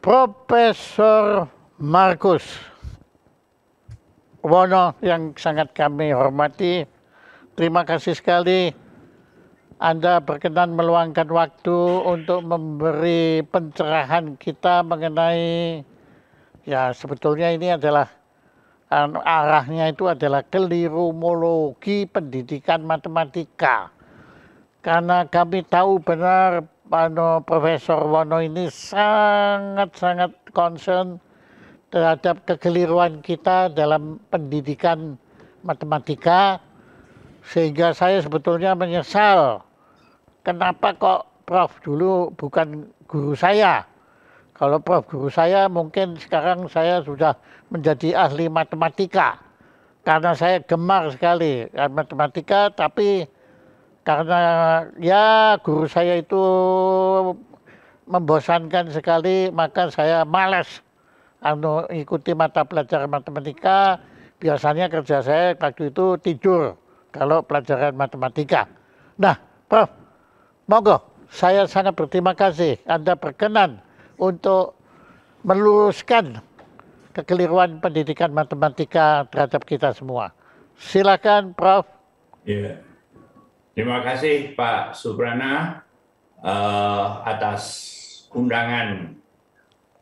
Profesor Markus Wono yang sangat kami hormati, terima kasih sekali Anda berkenan meluangkan waktu untuk memberi pencerahan kita mengenai, ya sebetulnya ini adalah arahnya itu adalah kelirumologi pendidikan matematika. Karena kami tahu benar Profesor Wono ini sangat-sangat concern terhadap kekeliruan kita dalam pendidikan matematika, sehingga saya sebetulnya menyesal kenapa kok Prof dulu bukan guru saya. Kalau Prof guru saya mungkin sekarang saya sudah menjadi ahli matematika, karena saya gemar sekali matematika, tapi karena ya guru saya itu membosankan sekali, maka saya malas ikuti mata pelajaran matematika. Biasanya kerja saya waktu itu tidur kalau pelajaran matematika. Nah, Prof, monggo, saya sangat berterima kasih Anda berkenan untuk meluruskan kekeliruan pendidikan matematika terhadap kita semua. Silakan, Prof. Ya. Terima kasih Pak Subrana atas undangan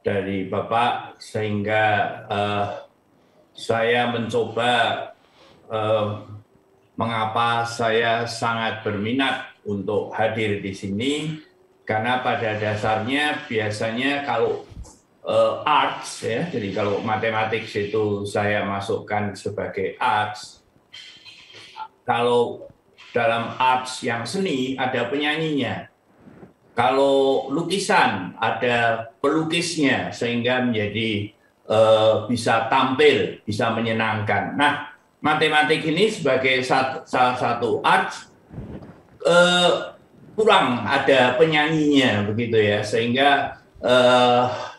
dari Bapak, sehingga saya mencoba mengapa saya sangat berminat untuk hadir di sini, karena pada dasarnya biasanya kalau arts ya, jadi kalau matematik itu saya masukkan sebagai arts. Kalau dalam arts yang seni ada penyanyinya. Kalau lukisan ada pelukisnya, sehingga menjadi bisa tampil, bisa menyenangkan. Nah, matematik ini sebagai salah satu arts kurang ada penyanyinya begitu ya, sehingga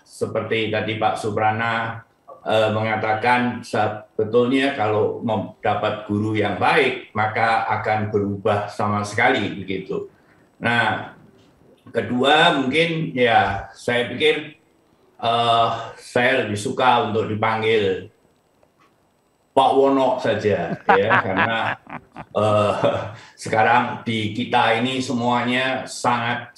seperti tadi Pak Subrana mengatakan sebetulnya kalau dapat guru yang baik maka akan berubah sama sekali begitu. Nah, kedua mungkin ya saya pikir saya lebih suka untuk dipanggil Pak Wono saja ya, karena sekarang di kita ini semuanya sangat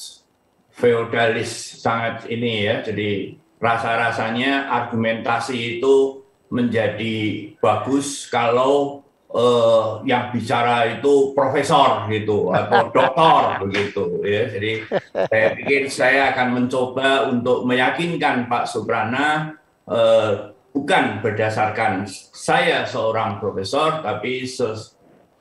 feodalis, sangat ini ya, jadi rasa-rasanya argumentasi itu menjadi bagus kalau yang bicara itu profesor gitu atau doktor begitu ya. Jadi saya pikir saya akan mencoba untuk meyakinkan Pak Subrana bukan berdasarkan saya seorang profesor, tapi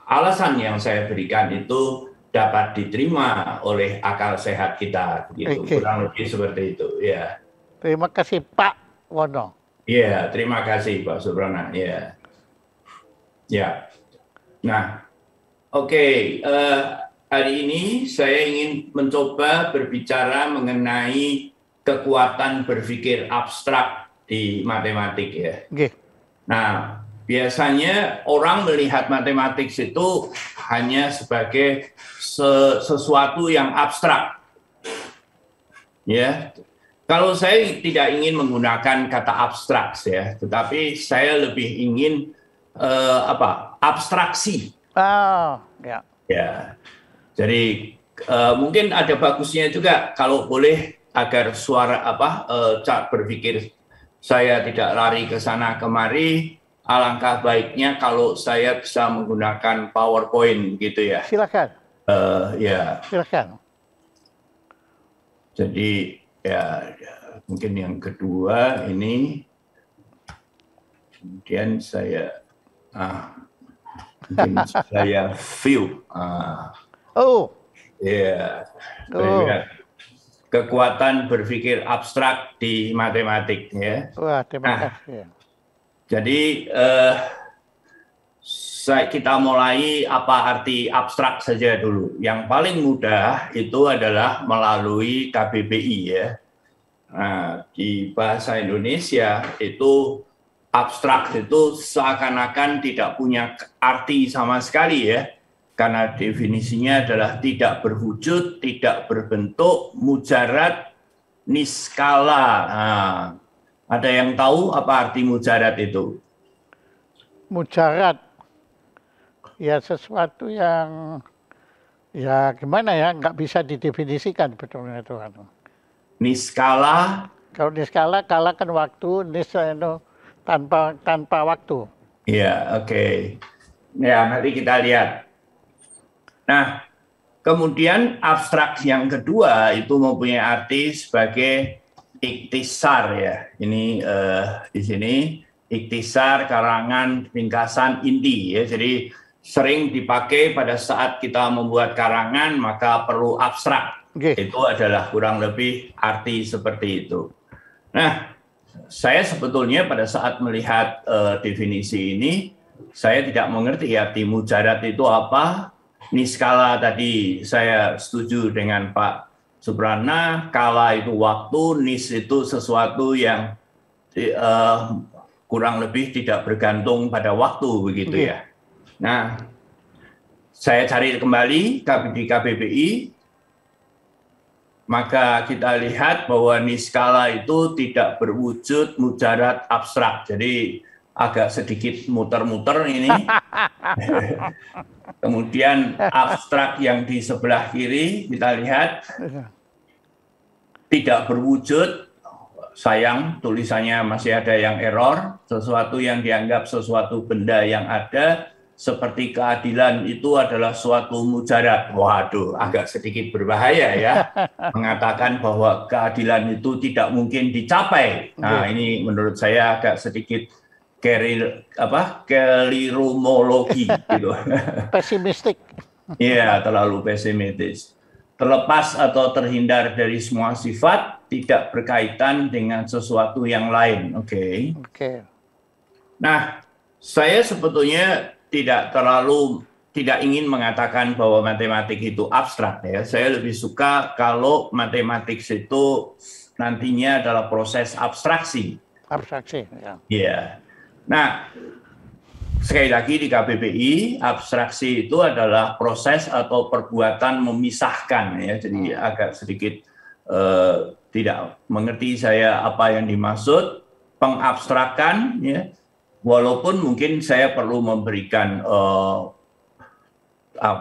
alasan yang saya berikan itu dapat diterima oleh akal sehat kita begitu. Kurang lebih seperti itu ya. Terima kasih Pak Wono. Iya, terima kasih Pak Subrana. Ya, ya. Nah, oke. Hari ini saya ingin mencoba berbicara mengenai kekuatan berpikir abstrak di matematik ya. Okay. Nah, biasanya orang melihat matematik itu hanya sebagai sesuatu yang abstrak, ya. Kalau saya tidak ingin menggunakan kata abstrak ya, tetapi saya lebih ingin abstraksi. Ya. Ya. Jadi mungkin ada bagusnya juga kalau boleh agar suara cara berpikir saya tidak lari ke sana kemari. Alangkah baiknya kalau saya bisa menggunakan PowerPoint gitu ya. Silakan. Ya. Silakan. Jadi ya, mungkin yang kedua ini, kemudian saya mungkin saya view. Ya, kekuatan berpikir abstrak di matematik ya. Wah, terima kasih. Jadi kita mulai apa arti abstrak saja dulu. Yang paling mudah itu adalah melalui KBBI ya. Nah, di bahasa Indonesia itu abstrak itu seakan-akan tidak punya arti sama sekali ya. Karena definisinya adalah tidak berwujud, tidak berbentuk, mujarad, niskala. Nah, ada yang tahu apa arti mujarad itu? Mujarad, ya sesuatu yang ya gimana ya, nggak bisa didefinisikan betulnya itu. Niskala. Kalau niskala kalahkan waktu, itu tanpa waktu. Ya, oke. Ya, nanti kita lihat. Nah, kemudian abstrak yang kedua itu mempunyai arti sebagai iktisar ya. Ini di sini iktisar, karangan, ringkasan, inti ya. Jadi sering dipakai pada saat kita membuat karangan maka perlu abstrak. Itu adalah kurang lebih arti seperti itu. Nah, saya sebetulnya pada saat melihat definisi ini, saya tidak mengerti arti mujarad itu apa. Niskala tadi saya setuju dengan Pak Suprana, kala itu waktu, nis itu sesuatu yang kurang lebih tidak bergantung pada waktu begitu ya. Nah, saya cari kembali di KBBI, maka kita lihat bahwa niskala itu tidak berwujud mujarad abstrak. Jadi agak sedikit muter-muter ini. Kemudian abstrak yang di sebelah kiri kita lihat tidak berwujud. Sayang, tulisannya masih ada yang error. Sesuatu yang dianggap sesuatu benda yang ada, seperti keadilan itu adalah suatu mujarad. Waduh, agak sedikit berbahaya ya. Mengatakan bahwa keadilan itu tidak mungkin dicapai. Nah, ini menurut saya agak sedikit kelirumologi gitu. Pesimistik. Iya, terlalu pesimistis. Terlepas atau terhindar dari semua sifat, tidak berkaitan dengan sesuatu yang lain. Oke. Nah, saya sebetulnya tidak ingin mengatakan bahwa matematik itu abstrak ya. Saya lebih suka kalau matematik itu nantinya adalah proses abstraksi. Abstraksi, ya. Iya. Nah, sekali lagi di KBBI, abstraksi itu adalah proses atau perbuatan memisahkan ya. Jadi agak sedikit tidak mengerti saya apa yang dimaksud pengabstrakan ya. Walaupun mungkin saya perlu memberikan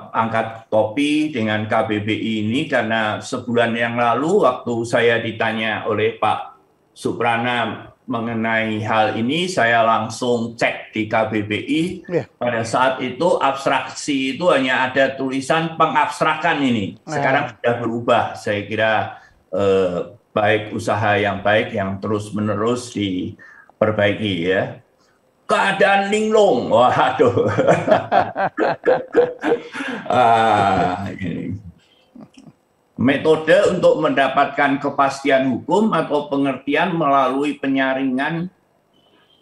angkat topi dengan KBBI ini karena sebulan yang lalu waktu saya ditanya oleh Pak Suprana mengenai hal ini, saya langsung cek di KBBI. Pada saat itu abstraksi itu hanya ada tulisan pengabstrakan ini. Sekarang sudah berubah. Saya kira baik usaha yang baik yang terus-menerus diperbaiki ya. Keadaan linglung, waduh. Ini. Metode untuk mendapatkan kepastian hukum atau pengertian melalui penyaringan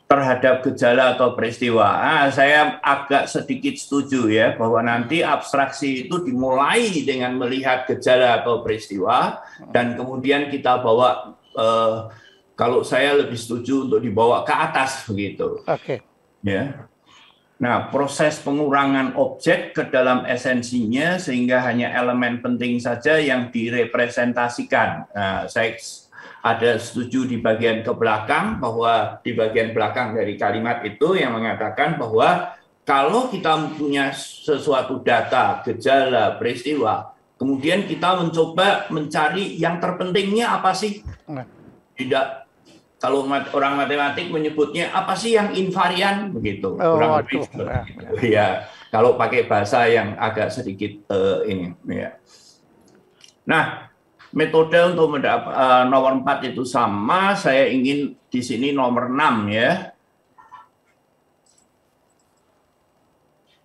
terhadap gejala atau peristiwa. Saya agak sedikit setuju ya bahwa nanti abstraksi itu dimulai dengan melihat gejala atau peristiwa dan kemudian kita bawa kalau saya lebih setuju untuk dibawa ke atas begitu. Ya. Nah, proses pengurangan objek ke dalam esensinya sehingga hanya elemen penting saja yang direpresentasikan. Nah, saya ada setuju di bagian ke belakang bahwa di bagian belakang dari kalimat itu yang mengatakan bahwa kalau kita punya sesuatu data, gejala, peristiwa, kemudian kita mencoba mencari yang terpentingnya apa sih? Tidak. Kalau orang matematik menyebutnya apa sih yang invarian begitu, kurang lebih. Ya, kalau pakai bahasa yang agak sedikit ini. Ya. Nah, metode untuk nomor 4 itu sama. Saya ingin di sini nomor 6 ya.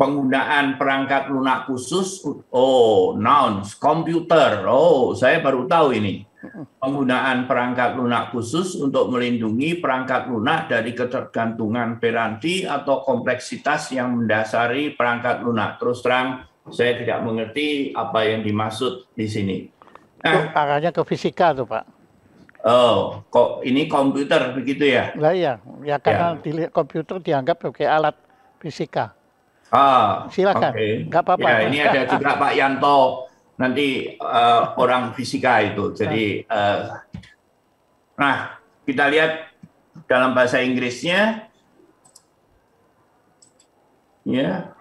Penggunaan perangkat lunak khusus. Oh, nouns, komputer. Oh, saya baru tahu ini. Penggunaan perangkat lunak khusus untuk melindungi perangkat lunak dari ketergantungan peranti atau kompleksitas yang mendasari perangkat lunak. Terus terang, saya tidak mengerti apa yang dimaksud di sini. Nah, arahnya ke fisika tuh Pak. Oh, kok ini komputer begitu ya? Lah iya, ya karena komputer dianggap sebagai alat fisika. Silakan, nggak apa-apa. Ya, ini ada juga Pak Yanto. Nanti orang fisika itu, jadi Nah, kita lihat dalam bahasa Inggrisnya, ya,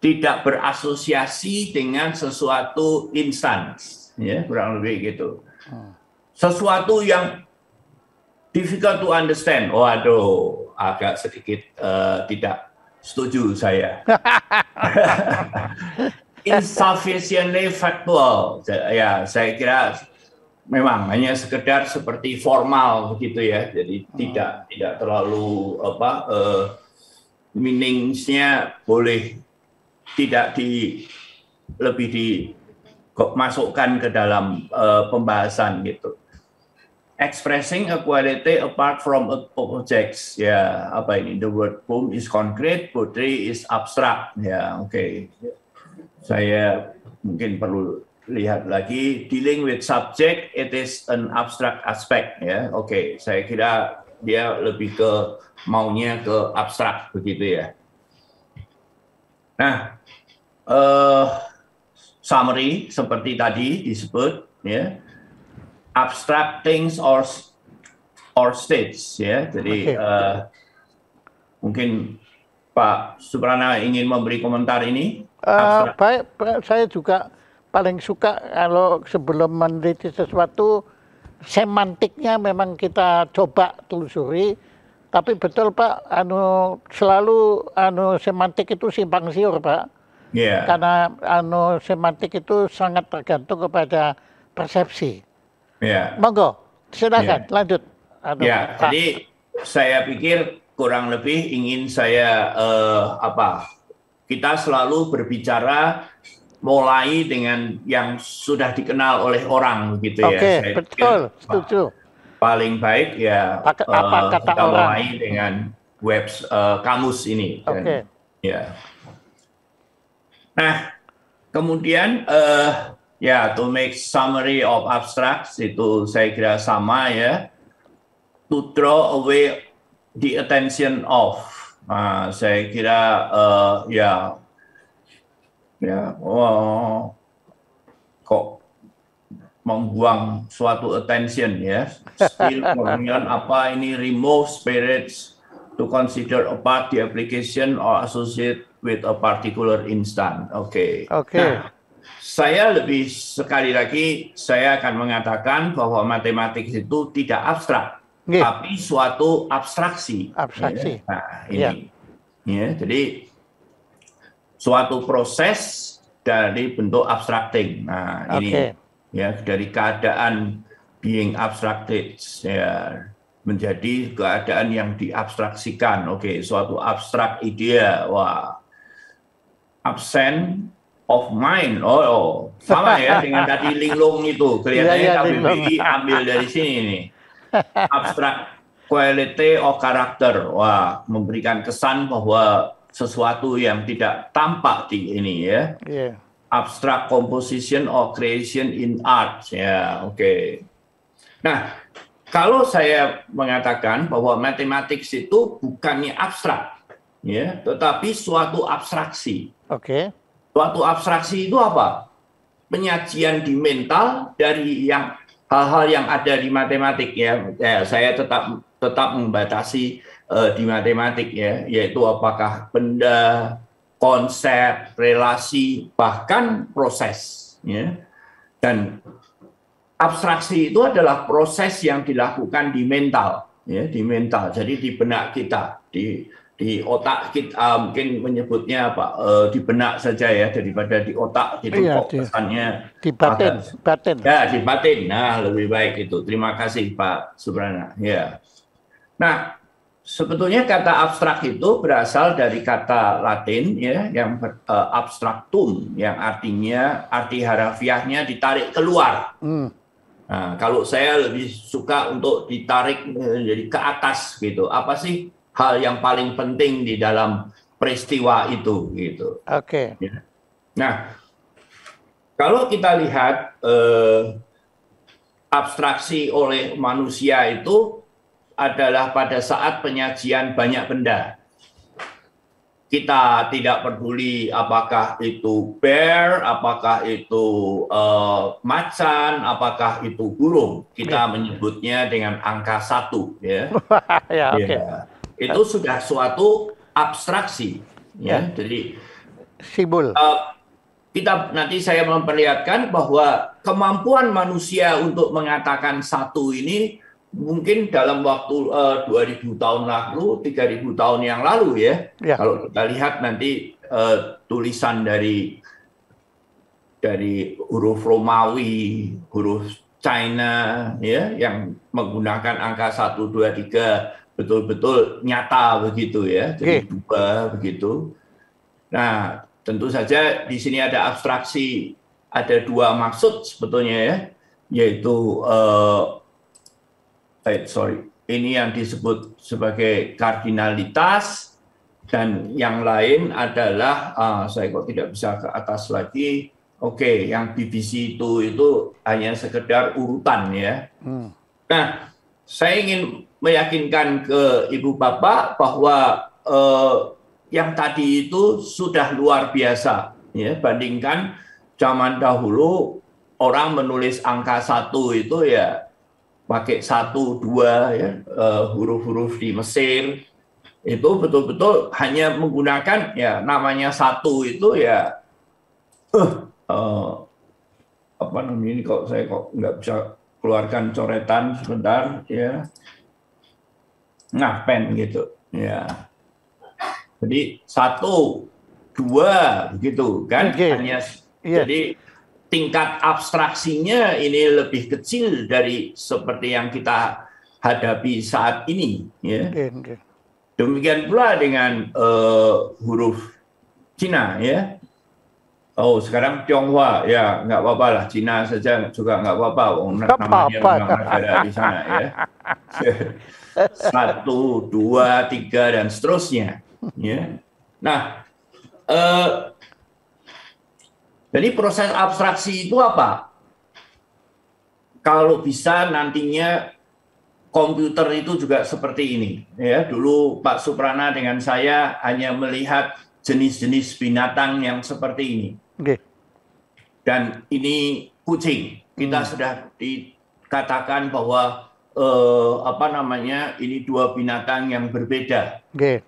tidak berasosiasi dengan sesuatu instance, ya, kurang lebih gitu. Sesuatu yang difficult to understand. Waduh, agak sedikit tidak setuju saya. Insufficiently factual. Ya, saya kira memang hanya sekedar seperti formal begitu ya. Jadi tidak terlalu meaningsnya boleh tidak lebih dimasukkan ke dalam pembahasan gitu. Expressing a quality apart from objects. Ya, apa ini? The word poem is concrete, poetry is abstract. Ya, oke. Saya mungkin perlu lihat lagi. Dealing with subject, it is an abstract aspect. Ya, oke. Saya kira dia lebih ke maunya ke abstrak begitu ya. Nah, summary seperti tadi disebut, ya. Abstract things or states, ya. Jadi mungkin Pak Suprana ingin memberi komentar ini. Baik, saya juga paling suka kalau sebelum meneliti sesuatu semantiknya memang kita coba telusuri. Tapi betul Pak, selalu semantik itu simpang siur Pak. Yeah. Karena semantik itu sangat tergantung kepada persepsi. Yeah. Monggo, silakan lanjut. Jadi saya pikir kurang lebih ingin saya kita selalu berbicara mulai dengan yang sudah dikenal oleh orang begitu ya. Oke, betul, setuju. Paling baik ya apa kata kita orang mulai dengan kamus ini. Oke. Ya. Nah, kemudian to make summary of abstracts itu saya kira sama ya. To draw away the attention of. Nah, saya kira kok membuang suatu attention ya. Still kemudian apa ini remove spirits to consider apart the application or associate with a particular instant. Oke. Nah, saya lebih sekali lagi saya akan mengatakan bahwa matematik itu tidak abstrak, tapi suatu abstraksi. Abstraksi. Ya. Nah, ini. Ya, jadi suatu proses dari bentuk abstracting. Nah, ini ya dari keadaan being abstracted ya menjadi keadaan yang diabstraksikan. Oke, suatu abstrak idea. Wah. Absent of mind. Oh, sama ya dengan tadi linglung itu. Kelihatannya KBBI ambil dari sini nih. Abstract quality of character. Wah, memberikan kesan bahwa sesuatu yang tidak tampak di ini ya. Abstract composition or creation in art. Ya, oke. Nah, kalau saya mengatakan bahwa matematik itu bukannya abstrak, ya, tetapi suatu abstraksi. Oke. Suatu abstraksi itu apa? Penyajian di mental dari hal-hal yang ada di matematik ya. Saya tetap membatasi di matematik ya, yaitu apakah benda, konsep, relasi, bahkan proses ya. Dan abstraksi itu adalah proses yang dilakukan di mental ya, di mental. Jadi di benak kita, di otak kita, mungkin menyebutnya apa, di benak saja ya, daripada di otak gitu. Kesannya di batin. Ya, di batin. Nah, lebih baik itu. Terima kasih Pak Suprana. Ya. Nah, sebetulnya kata abstrak itu berasal dari kata Latin ya, yang abstraktum, yang artinya arti harafiahnya ditarik keluar. Nah, kalau saya lebih suka untuk ditarik jadi ke atas gitu. Apa sih hal yang paling penting di dalam peristiwa itu gitu. Oke. Nah, kalau kita lihat abstraksi oleh manusia itu adalah pada saat penyajian banyak benda. kita tidak peduli apakah itu bear, apakah itu macan, apakah itu burung. Kita menyebutnya dengan angka 1, ya. Ya, oke. Ya. Itu sudah suatu abstraksi, ya. Jadi Simbol. kita nanti saya memperlihatkan bahwa kemampuan manusia untuk mengatakan 1 ini mungkin dalam waktu 2000 tahun lalu, 3000 tahun yang lalu, ya. Kalau kita lihat nanti tulisan dari huruf Romawi, huruf China, ya, yang menggunakan angka 1, 2, 3 betul-betul nyata begitu, ya. Jadi 2 begitu. Nah, tentu saja di sini ada abstraksi, ada 2 maksud sebetulnya, ya, yaitu ini yang disebut sebagai kardinalitas, dan yang lain adalah saya kok tidak bisa ke atas lagi. Oke, yang BBC itu hanya sekedar urutan, ya. Nah, saya ingin meyakinkan ke Ibu Bapak bahwa yang tadi itu sudah luar biasa, ya. Bandingkan zaman dahulu orang menulis angka 1 itu ya pakai 1, 2, ya, huruf-huruf di Mesir itu betul-betul hanya menggunakan, ya, namanya 1 itu, ya, apa namanya ini, saya nggak bisa keluarkan coretan sebentar, ya. Nah, pen gitu, ya. Jadi 1, 2 begitu kan, hanya jadi tingkat abstraksinya ini lebih kecil dari seperti yang kita hadapi saat ini, ya. Demikian pula dengan huruf Cina, ya. Oh, sekarang Tionghoa, ya, nggak apa-apa lah, Cina saja juga nggak apa-apa, namanya memang negara di sana, ya. 1, 2, 3 dan seterusnya, ya. Nah, jadi proses abstraksi itu apa? Kalau bisa nantinya komputer itu juga seperti ini, ya. Dulu Pak Suprana dengan saya hanya melihat jenis-jenis binatang yang seperti ini. Dan ini kucing. Kita sudah dikatakan bahwa ini 2 binatang yang berbeda.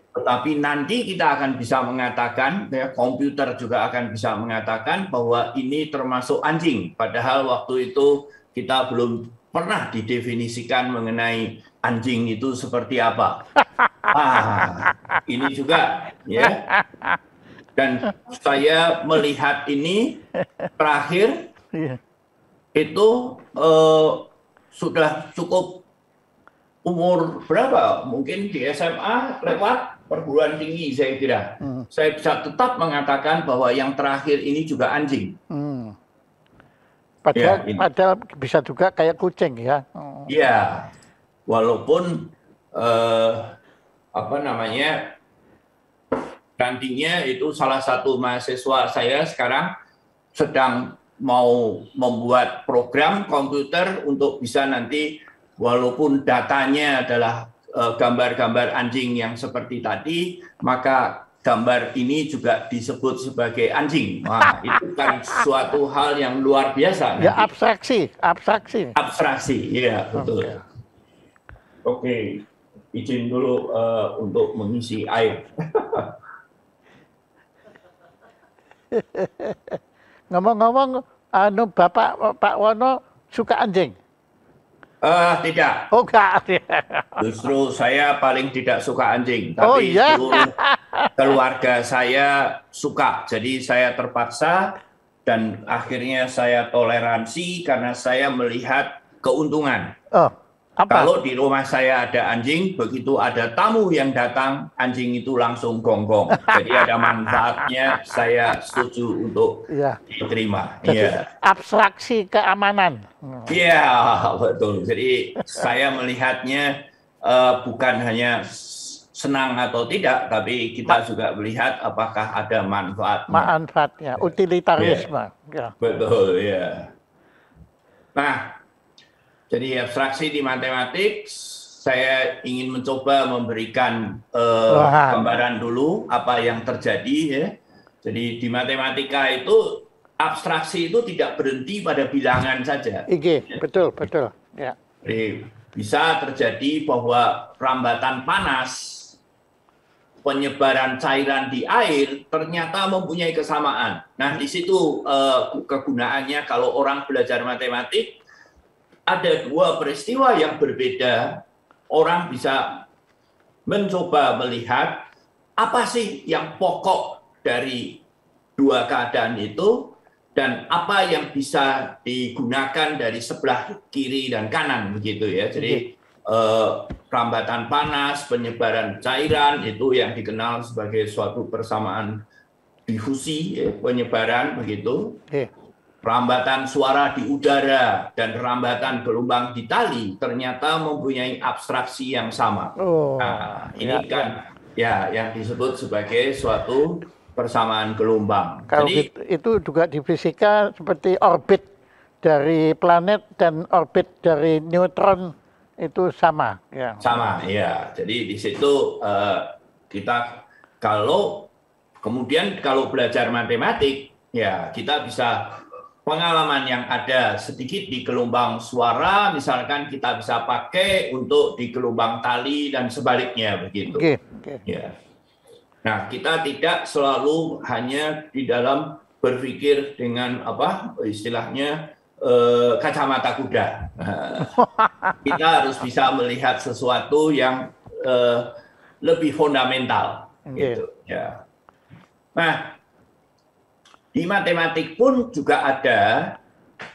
Tetapi nanti kita akan bisa mengatakan, ya, komputer juga akan bisa mengatakan bahwa ini termasuk anjing. Padahal waktu itu kita belum pernah didefinisikan mengenai anjing itu seperti apa. Ini juga, ya. Dan saya melihat ini terakhir itu sudah cukup umur berapa? Mungkin di SMA lewat perguruan tinggi, saya kira. Saya bisa tetap mengatakan bahwa yang terakhir ini juga anjing. Padahal bisa juga kayak kucing, ya. Iya, walaupun nantinya itu salah satu mahasiswa saya sekarang sedang mau membuat program komputer untuk bisa nanti, walaupun datanya adalah gambar-gambar anjing yang seperti tadi, maka gambar ini juga disebut sebagai anjing. Wah, itu kan suatu hal yang luar biasa. Ya, abstraksi. Iya, betul. Oke, izin dulu untuk mengisi air. Ngomong-ngomong, Pak Wono suka anjing? Tidak. Oh, enggak. Justru saya paling tidak suka anjing, tapi seluruh keluarga saya suka. Jadi saya terpaksa dan akhirnya saya toleransi karena saya melihat keuntungan. Kalau di rumah saya ada anjing, begitu ada tamu yang datang, anjing itu langsung gonggong. Jadi ada manfaatnya, saya setuju untuk diterima. Jadi abstraksi keamanan. Iya, betul. Jadi saya melihatnya bukan hanya senang atau tidak, tapi kita juga melihat apakah ada manfaatnya. Manfaatnya, utilitarisme. Betul, ya. Nah, jadi abstraksi di matematik saya ingin mencoba memberikan Wah. gambaran dulu apa yang terjadi ya. Jadi di matematika itu abstraksi itu tidak berhenti pada bilangan saja. Betul, betul. Ya. Jadi bisa terjadi bahwa rambatan panas, penyebaran cairan di air ternyata mempunyai kesamaan. Nah, di situ kegunaannya kalau orang belajar matematik, ada dua peristiwa yang berbeda, orang bisa mencoba melihat apa sih yang pokok dari dua keadaan itu dan apa yang bisa digunakan dari sebelah kiri dan kanan begitu ya. Jadi rambatan panas, penyebaran cairan itu yang dikenal sebagai suatu persamaan difusi, ya, penyebaran begitu. Rambatan suara di udara dan rambatan gelombang di tali ternyata mempunyai abstraksi yang sama. Nah, ini kan ya yang disebut sebagai suatu persamaan gelombang. Kalau jadi, itu juga di fisika seperti orbit dari planet dan orbit dari neutron itu sama. Ya. Sama, ya. Jadi di situ kita kemudian kalau belajar matematik, ya kita bisa pengalaman yang ada sedikit di gelombang suara, misalkan kita bisa pakai untuk di gelombang tali dan sebaliknya begitu. Ya. Nah, kita tidak selalu hanya di dalam berpikir dengan apa istilahnya kacamata kuda. Kita harus bisa melihat sesuatu yang lebih fundamental. Gitu. Ya. Nah, di matematik pun juga ada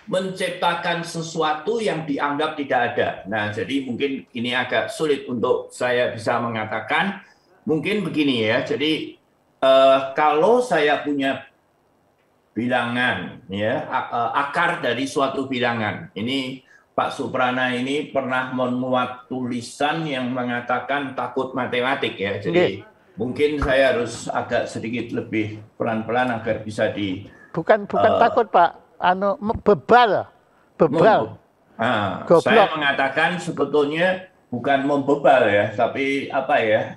menciptakan sesuatu yang dianggap tidak ada. Nah, jadi mungkin ini agak sulit untuk saya bisa mengatakan. Mungkin begini ya, jadi kalau saya punya bilangan, ya akar dari suatu bilangan. Ini Pak Suprana ini pernah memuat tulisan yang mengatakan takut matematik ya. Jadi mungkin saya harus agak sedikit lebih pelan-pelan agar bisa di. Bukan takut Pak, bebal. Nah, saya mengatakan sebetulnya bukan membebal ya, tapi apa ya?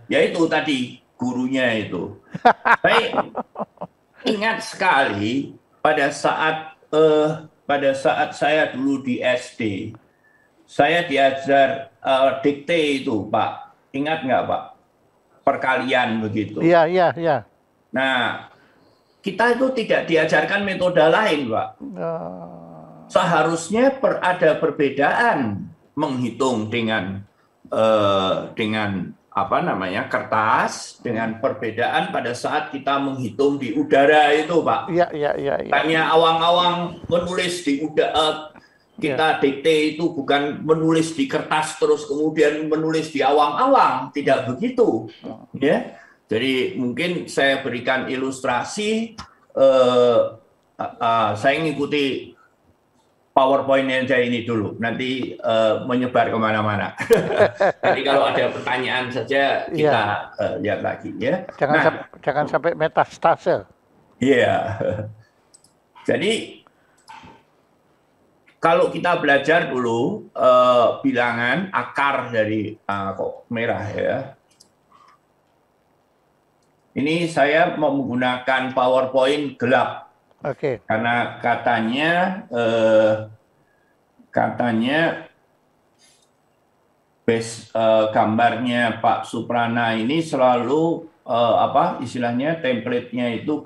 Ya itu tadi gurunya itu. Saya ingat sekali pada saat saya dulu di SD, saya diajar dikte itu, Pak. Ingat nggak, Pak? Perkalian begitu. Iya. Nah, kita itu tidak diajarkan metode lain, Pak. Seharusnya ada perbedaan menghitung dengan apa namanya kertas, dengan perbedaan pada saat kita menghitung di udara itu, Pak. Iya. Hanya awang-awang menulis di udara, kita dikte itu bukan menulis di kertas terus kemudian menulis di awang-awang, tidak begitu. Ya, jadi mungkin saya berikan ilustrasi. Saya mengikuti PowerPoint-nya aja ini dulu, nanti menyebar kemana-mana. Jadi kalau ada pertanyaan saja kita lihat lagi ya. Jangan sampai metastase. Iya. Jadi kalau kita belajar dulu bilangan akar dari kok merah ya. Ini saya menggunakan PowerPoint gelap. Oke. Karena katanya base gambarnya Pak Suprana ini selalu apa istilahnya template-nya itu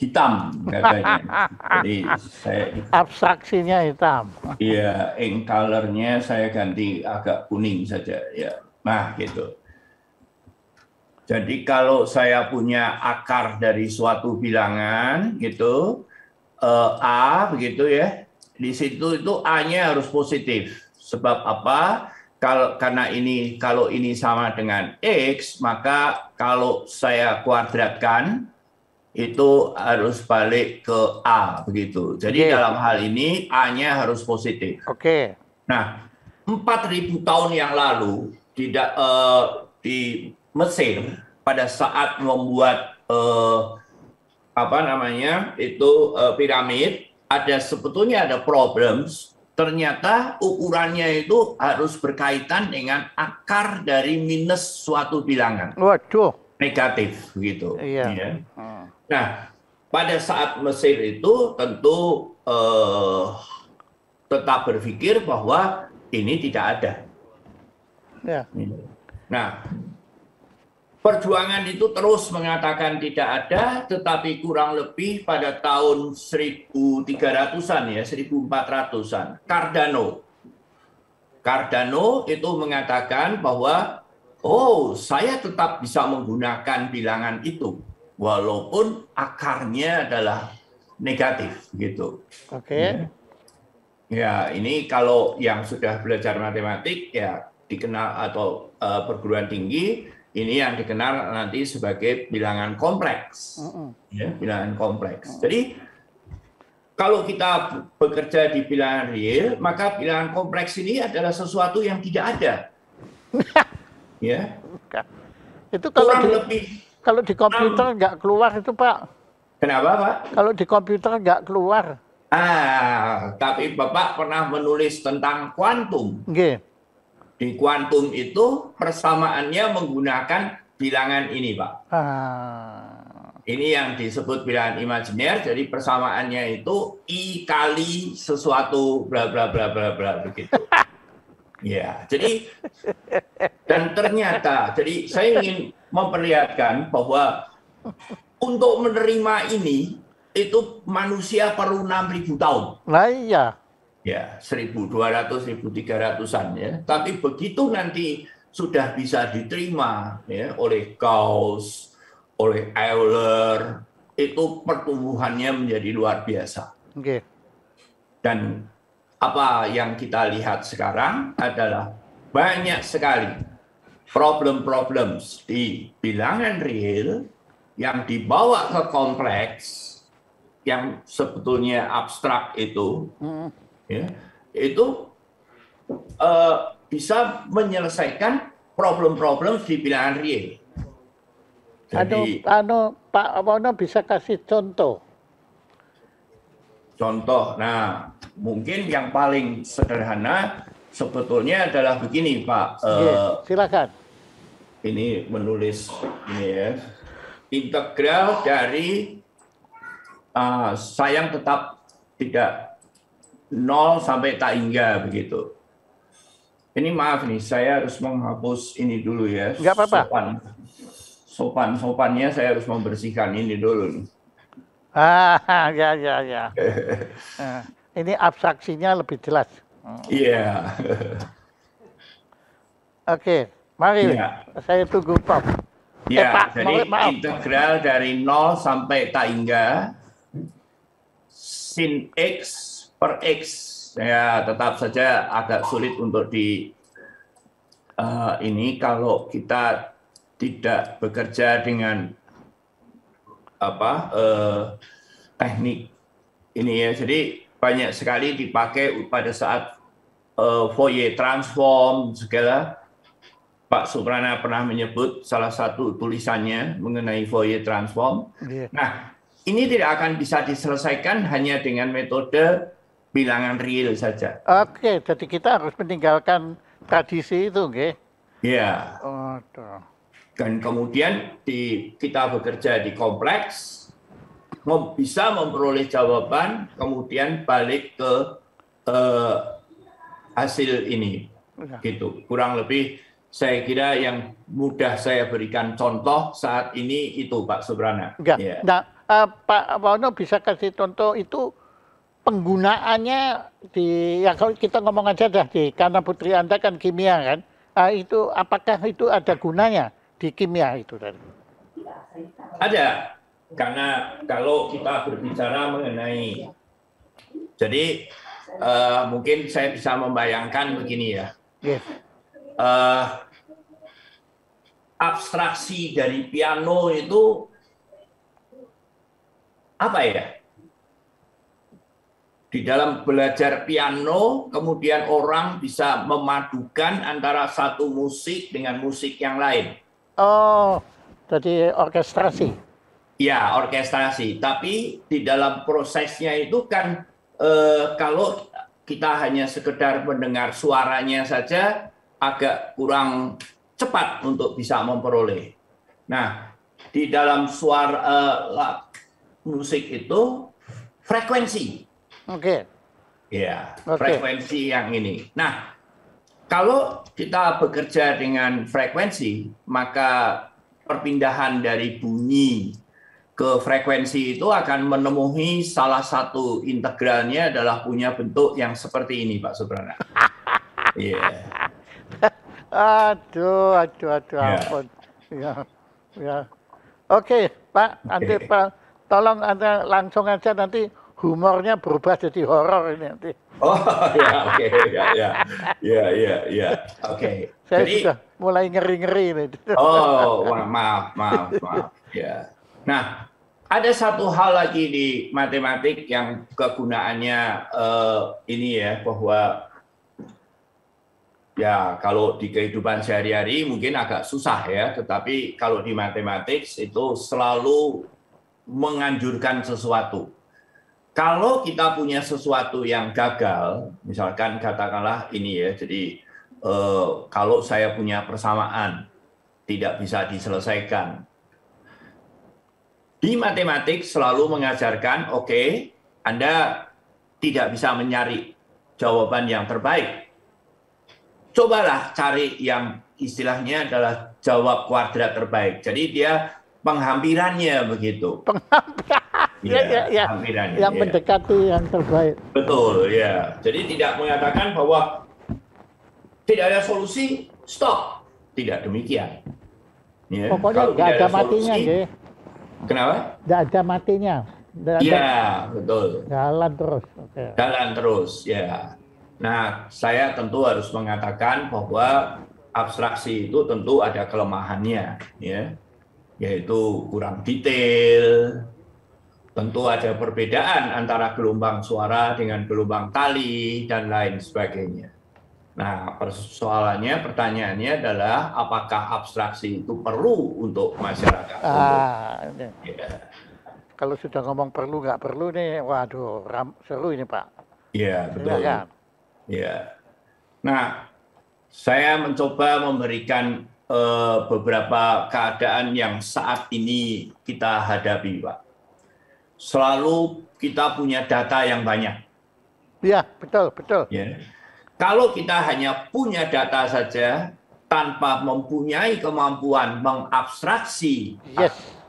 hitam katanya. Jadi saya abstraksinya hitam. Iya, ink color-nya saya ganti agak kuning saja ya. Nah, gitu. Jadi kalau saya punya akar dari suatu bilangan gitu A begitu ya, di situ itu A-nya harus positif. Sebab apa? Karena kalau ini sama dengan X, maka kalau saya kuadratkan itu harus balik ke A begitu. Jadi dalam hal ini A-nya harus positif. Oke. Nah, 4.000 tahun yang lalu di Mesir pada saat membuat piramid, sebetulnya ada problems ternyata ukurannya itu harus berkaitan dengan akar dari minus suatu bilangan. Waduh. Negatif, gitu. Iya. Ya. Nah, pada saat Mesir itu tentu tetap berpikir bahwa ini tidak ada. Ya. Nah, perjuangan itu terus mengatakan tidak ada, tetapi kurang lebih pada tahun 1300-an ya, 1400-an, Cardano itu mengatakan bahwa saya tetap bisa menggunakan bilangan itu walaupun akarnya adalah negatif gitu. Oke. Ya, ini kalau yang sudah belajar matematik ya dikenal atau perguruan tinggi, ini yang dikenal nanti sebagai bilangan kompleks. Ya, bilangan kompleks. Jadi kalau kita bekerja di bilangan real, maka bilangan kompleks ini adalah sesuatu yang tidak ada. Ya. Itu kalau di komputer nggak keluar itu, Pak. Kenapa, Pak? Kalau di komputer nggak keluar. Tapi Bapak pernah menulis tentang kuantum. Nggih. Di kuantum itu persamaannya menggunakan bilangan ini, Pak. Ini yang disebut bilangan imajiner, jadi persamaannya itu I kali sesuatu bla bla bla bla bla begitu. Ya, jadi dan ternyata, jadi saya ingin memperlihatkan bahwa untuk menerima ini itu manusia perlu 6.000 tahun. Nah iya. Ya, 1.200, 1.300-an ya. Tapi begitu nanti sudah bisa diterima ya oleh Gauss, oleh Euler, itu pertumbuhannya menjadi luar biasa. Okay. Dan apa yang kita lihat sekarang adalah banyak sekali problem-problem di bilangan real yang dibawa ke kompleks, yang sebetulnya abstrak itu, ya, itu bisa menyelesaikan problem-problem di bilangan real. Jadi, Pak Wono bisa kasih contoh? Contoh, nah mungkin yang paling sederhana sebetulnya adalah begini, Pak. Silakan. Ini menulis ini ya, integral dari sayang tetap tidak 0 sampai tak hingga begitu. Ini maaf nih, saya harus menghapus ini dulu ya. Enggak apa-apa. Sopannya saya harus membersihkan ini dulu nih. Ya. Ini abstraksinya lebih jelas. Iya. Oke, mari saya tunggu Prof. Ya, Pak, jadi maaf. integral dari 0 sampai tak hingga sin x per x. Ya, tetap saja agak sulit untuk ini kalau kita tidak bekerja dengan teknik ini ya. Jadi banyak sekali dipakai pada saat Fourier transform segala. Pak Suprana pernah menyebut salah satu tulisannya mengenai Fourier transform. Nah, ini tidak akan bisa diselesaikan hanya dengan metode bilangan real saja. Oke, jadi kita harus meninggalkan tradisi itu, nggih? Iya. Dan kemudian kita bekerja di kompleks, bisa memperoleh jawaban, kemudian balik ke hasil ini, gitu. Kurang lebih saya kira yang mudah saya berikan contoh saat ini itu, Pak Suprana. Ya. Nah, Pak Wono bisa kasih contoh itu penggunaannya ya kalau kita ngomong aja dah karena putri Anda kan kimia kan, itu apakah itu ada gunanya di kimia itu tadi? Ada, karena kalau kita berbicara mengenai, jadi mungkin saya bisa membayangkan begini ya. Yes. Abstraksi dari piano itu apa ya? Di dalam belajar piano, kemudian orang bisa memadukan antara satu musik dengan musik yang lain. Oh, jadi orkestrasi. Ya, orkestrasi. Tapi di dalam prosesnya itu kan kalau kita hanya sekedar mendengar suaranya saja agak kurang cepat untuk bisa memperoleh. Nah, di dalam suara musik itu frekuensi. Oke. Ya, Oke. frekuensi yang ini. Nah, kalau kita bekerja dengan frekuensi, maka perpindahan dari bunyi ke frekuensi itu akan menemui salah satu integralnya adalah punya bentuk yang seperti ini, Pak Subrana. Iya. Aduh, Ya. ampun. Ya, ya. Oke, Pak, nanti Pak, tolong Anda langsung aja nanti humornya berubah jadi horor ini nanti. Oh ya, oke, ya, oke. Saya Jadi, sudah mulai ngeri-ngeri ini. oh, maaf. Ya. Nah, ada satu hal lagi di matematik yang kegunaannya ini ya, bahwa ya kalau di kehidupan sehari-hari mungkin agak susah ya, tetapi kalau di matematik itu selalu menganjurkan sesuatu. Kalau kita punya sesuatu yang gagal, misalkan katakanlah ini ya, jadi kalau saya punya persamaan tidak bisa diselesaikan. Di matematik selalu mengajarkan, oke, Anda tidak bisa mencari jawaban yang terbaik. Cobalah cari yang istilahnya adalah jawab kuadrat terbaik. Jadi dia penghampirannya begitu. Ya, yang mendekati yang terbaik. Betul, ya. Jadi tidak mengatakan bahwa tidak ada solusi, stop. Tidak demikian. Ya. Pokoknya nggak ada matinya, solusi, kenapa? Nggak ada matinya. Iya, betul. Jalan terus. Okay. Jalan terus, ya. Nah, saya tentu harus mengatakan bahwa abstraksi itu tentu ada kelemahannya, ya, yaitu kurang detail. Tentu ada perbedaan antara gelombang suara dengan gelombang tali dan lain sebagainya. Nah, pertanyaannya adalah apakah abstraksi itu perlu untuk masyarakat? Ya. Kalau sudah ngomong perlu nggak perlu nih, waduh, seru ini Pak. Iya, betul. Ya. Nah, saya mencoba memberikan beberapa keadaan yang saat ini kita hadapi, Pak. Selalu kita punya data yang banyak. Iya, betul. Ya. Kalau kita hanya punya data saja, tanpa mempunyai kemampuan mengabstraksi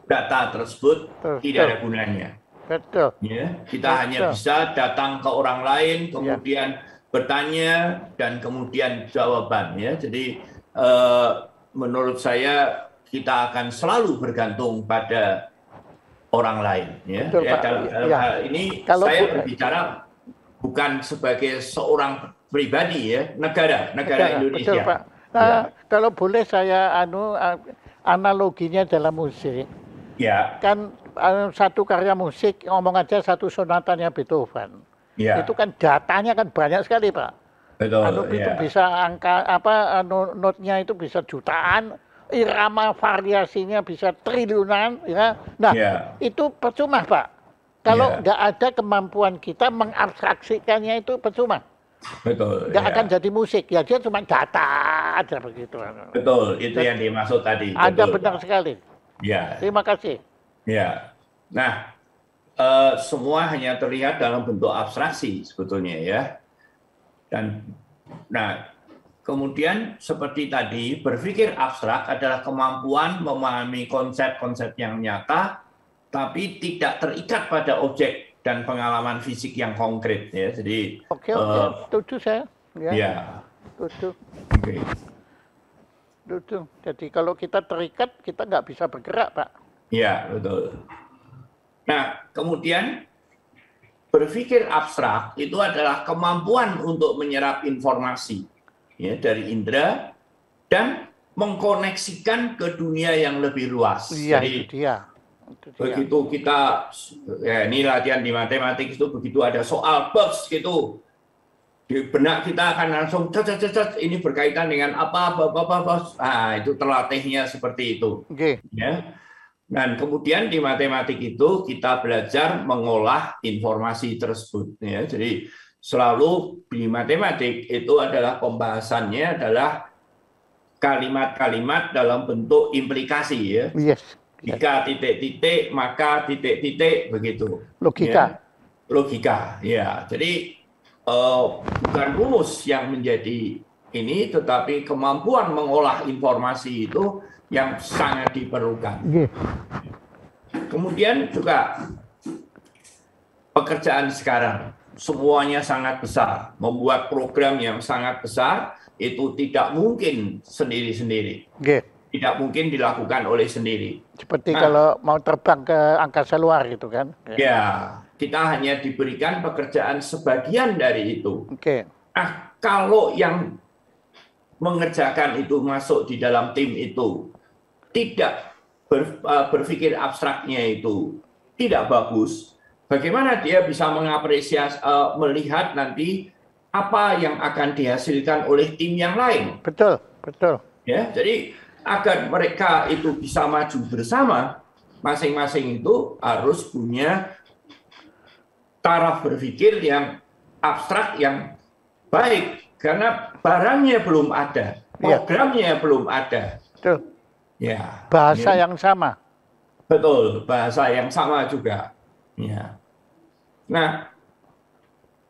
data tersebut, tidak ada gunanya. Betul. Ya, kita hanya bisa datang ke orang lain, kemudian bertanya dan kemudian jawaban, ya. Jadi menurut saya kita akan selalu bergantung pada orang lain, ya. Betul, ya, dalam hal ini saya berbicara bukan sebagai seorang pribadi, ya, negara Indonesia. Betul, Pak. Kalau boleh saya analoginya dalam musik, ya, kan satu karya musik, ngomong aja satu sonatanya Beethoven. Ya. Itu kan datanya kan banyak sekali, Pak. Betul. Itu bisa angka notnya itu bisa jutaan, irama variasinya bisa triliunan, ya. Nah, itu percuma, Pak. Kalau nggak ada kemampuan kita mengabstraksikannya itu percuma. Betul. Nggak akan jadi musik, ya dia cuma data aja begitu. Betul, itu yang dimaksud tadi. Ada benar sekali. Ya. Terima kasih. Ya. Nah, semua hanya terlihat dalam bentuk abstraksi sebetulnya, ya. Dan nah, kemudian seperti tadi, berpikir abstrak adalah kemampuan memahami konsep-konsep yang nyata tapi tidak terikat pada objek dan pengalaman fisik yang konkret, ya. Jadi Oke, setuju saya. Ya. Setuju. Oke. Setuju. Jadi kalau kita terikat, kita nggak bisa bergerak, Pak. Ya, betul. Nah, kemudian berpikir abstrak itu adalah kemampuan untuk menyerap informasi, ya, dari indera dan mengkoneksikan ke dunia yang lebih luas. Iya, jadi itu dia. Begitu kita, ya ini latihan di matematik itu, begitu ada soal box gitu, di benak kita akan langsung ini berkaitan dengan apa. Nah, itu terlatihnya seperti itu. Ya. Dan kemudian di matematik itu kita belajar mengolah informasi tersebut. Ya. Jadi selalu di matematik itu adalah pembahasannya adalah kalimat-kalimat dalam bentuk implikasi ya. Yes. Jika titik-titik maka titik-titik begitu. Logika. Ya. Logika, ya. Jadi bukan rumus yang menjadi ini, tetapi kemampuan mengolah informasi itu yang sangat diperlukan. Yes. Kemudian juga pekerjaan sekarang semuanya sangat besar, membuat program yang sangat besar itu tidak mungkin sendiri-sendiri. Okay. Tidak mungkin dilakukan oleh sendiri. Seperti kalau mau terbang ke angkasa luar gitu kan? Ya, kita hanya diberikan pekerjaan sebagian dari itu. Oke. Nah, kalau yang mengerjakan itu masuk di dalam tim itu tidak berpikir abstraknya itu tidak bagus, bagaimana dia bisa mengapresiasi, melihat nanti apa yang akan dihasilkan oleh tim yang lain? Betul, betul. Ya, jadi agar mereka itu bisa maju bersama, masing-masing itu harus punya taraf berpikir yang abstrak yang baik, karena barangnya belum ada, programnya belum ada. Betul. Ya. Bahasa yang sama. Betul, bahasa yang sama juga. Ya. Nah,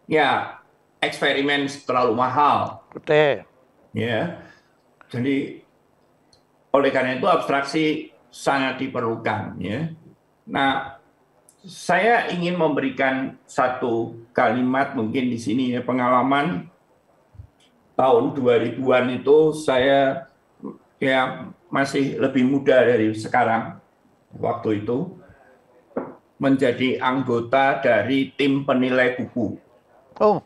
ya eksperimen terlalu mahal. Betul. Ya. Jadi oleh karena itu abstraksi sangat diperlukan. Ya. Nah, saya ingin memberikan satu kalimat mungkin di sini ya, pengalaman tahun 2000-an itu saya ya masih lebih muda dari sekarang. Waktu itu menjadi anggota dari tim penilai buku. Oh.